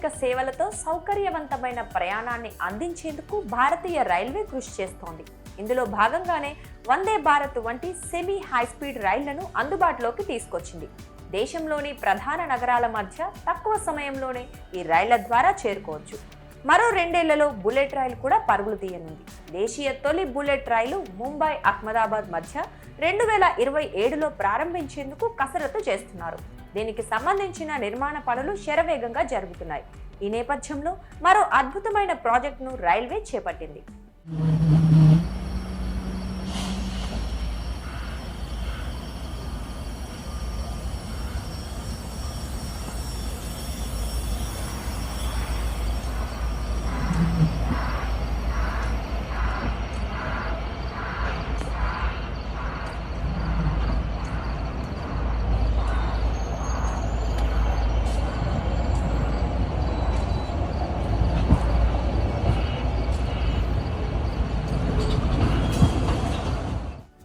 అత్యాధునిక సేవలతో సౌకర్యవంతమైన ప్రయాణాన్ని అందించేందుకు భారతీయ రైల్వే కృషి చేస్తోంది. ఇందులో భాగంగానే వందే భారత్ వంటి సెమీ హైస్పీడ్ రైళ్లను అందుబాటులోకి తీసుకొచ్చింది. దేశంలోని ప్రధాన నగరాల మధ్య తక్కువ సమయంలోనే ఈ రైళ్ల ద్వారా చేరుకోవచ్చు. మరో 2 ఏళ్లలో బుల్లెట్ రైలు కూడా పరుగులు తీయనుంది. దేశీయ తొలి బుల్లెట్ రైలు ముంబై అహ్మదాబాద్ మధ్య 2027లో ప్రారంభించేందుకు కసరత్తు చేస్తున్నారు. దీనికి సంబంధించిన నిర్మాణ పనులు శరవేగంగా జరుగుతున్నాయి. ఈ నేపథ్యంలో మరో అద్భుతమైన ప్రాజెక్టును రైల్వే చేపట్టింది.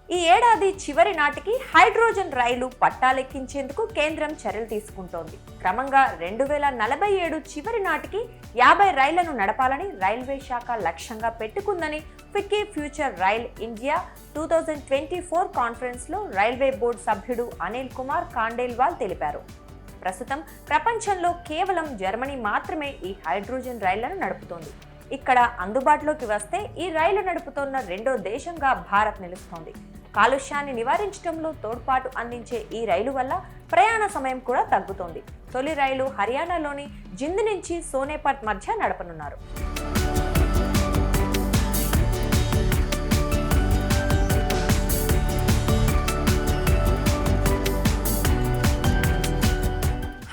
ఈ ఏడాది చివరి నాటికి హైడ్రోజన్ రైలు పట్టాలెక్కించేందుకు కేంద్రం చర్యలు తీసుకుంటోంది. క్రమంగా 2047 చివరి నాటికి 50 రైళ్లను నడపాలని రైల్వే శాఖ లక్ష్యంగా పెట్టుకుందని ఫిక్కీ ఫ్యూచర్ రైల్ ఇండియా 2024 కాన్ఫరెన్స్లో రైల్వే బోర్డు సభ్యుడు అనిల్ కుమార్ ఖాండేల్వాల్ తెలిపారు. ప్రస్తుతం ప్రపంచంలో కేవలం జర్మనీ మాత్రమే ఈ హైడ్రోజన్ రైళ్లను నడుపుతోంది. ఇక్కడ అందుబాటులోకి వస్తే ఈ రైలు నడుపుతోన్న 2వ దేశంగా భారత్ నిలుస్తోంది. కాలుష్యాన్ని నివారించడంలో తోడ్పాటు అందించే ఈ రైలు వల్ల ప్రయాణ సమయం కూడా తగ్గుతోంది. తొలి రైలు హర్యానాలోని జింద్ నుంచి సోనేపట్ మధ్య నడపనున్నారు.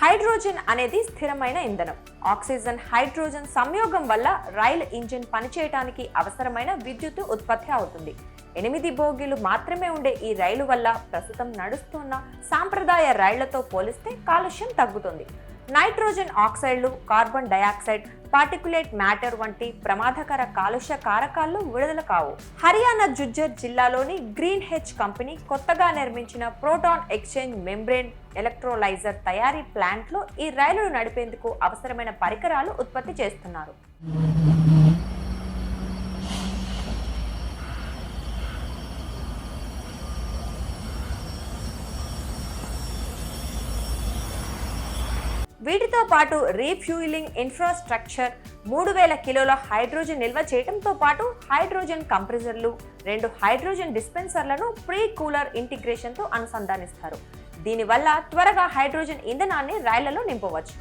హైడ్రోజన్ అనేది స్థిరమైన ఇంధనం. ఆక్సిజన్, హైడ్రోజన్ సంయోగం వల్ల రైలు ఇంజిన్ పనిచేయడానికి అవసరమైన విద్యుత్ ఉత్పత్తి అవుతుంది. 8 బోగీలు మాత్రమే ఉండే ఈ రైలు వల్ల ప్రస్తుతం నడుస్తున్న సాంప్రదాయ రైళ్లతో పోలిస్తే కాలుష్యం తగ్గుతుంది. నైట్రోజన్ ఆక్సైడ్లు, కార్బన్ డయాక్సైడ్, పార్టికులేట్ మ్యాటర్ వంటి ప్రమాదకర కాలుష్య కారకాలు విడుదల కావు. హర్యానా జుజ్జర్ జిల్లాలోని గ్రీన్ హెచ్ కంపెనీ కొత్తగా నిర్మించిన ప్రోటాన్ ఎక్స్చేంజ్ మెంబ్రేన్ ఎలక్ట్రోలైజర్ తయారీ ప్లాంట్లో ఈ రైలును నడిపేందుకు అవసరమైన పరికరాలు ఉత్పత్తి చేస్తున్నారు. వీటితో పాటు రీఫ్యూయిలింగ్ ఇన్ఫ్రాస్ట్రక్చర్, 3000 కిలోల హైడ్రోజన్ నిల్వ చేయడంతో పాటు హైడ్రోజన్ కంప్రెసర్లు, 2 హైడ్రోజన్ డిస్పెన్సర్లను ప్రీ కూలర్ ఇంటిగ్రేషన్తో అనుసంధానిస్తారు. దీనివల్ల త్వరగా హైడ్రోజన్ ఇంధనాన్ని రైళ్లలో నింపవచ్చు.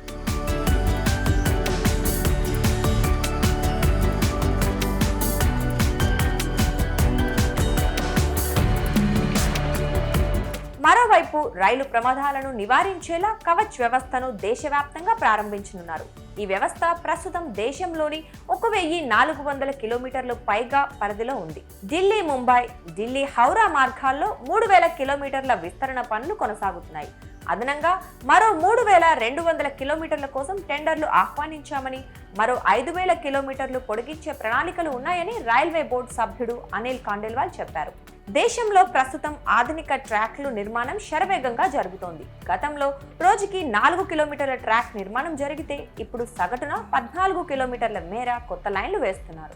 మరోవైపు రైలు ప్రమాదాలను నివారించేలా కవచ్ వ్యవస్థను దేశవ్యాప్తంగా ప్రారంభించనున్నారు. ఈ వ్యవస్థ ప్రస్తుతం దేశంలోని 1400 కిలోమీటర్లు పైగా పరిధిలో ఉంది. ఢిల్లీ ముంబై, ఢిల్లీ హౌరా మార్గాల్లో 3000 కిలోమీటర్ల విస్తరణ పనులు కొనసాగుతున్నాయి. అదనంగా మరో 3200 కిలోమీటర్ల కోసం టెండర్లు ఆహ్వానించామని, మరో 5000 కిలోమీటర్లు పొడిగించే ప్రణాళికలు ఉన్నాయని రైల్వే బోర్డు సభ్యుడు అనిల్ ఖాండేల్వాల్ చెప్పారు. దేశంలో ప్రస్తుతం ఆధునిక ట్రాక్లు నిర్మాణం శరవేగంగా జరుగుతోంది. గతంలో రోజుకి 4 కిలోమీటర్ల ట్రాక్ నిర్మాణం జరిగితే ఇప్పుడు సగటున 14 కిలోమీటర్ల మేర కొత్త లైన్లు వేస్తున్నారు.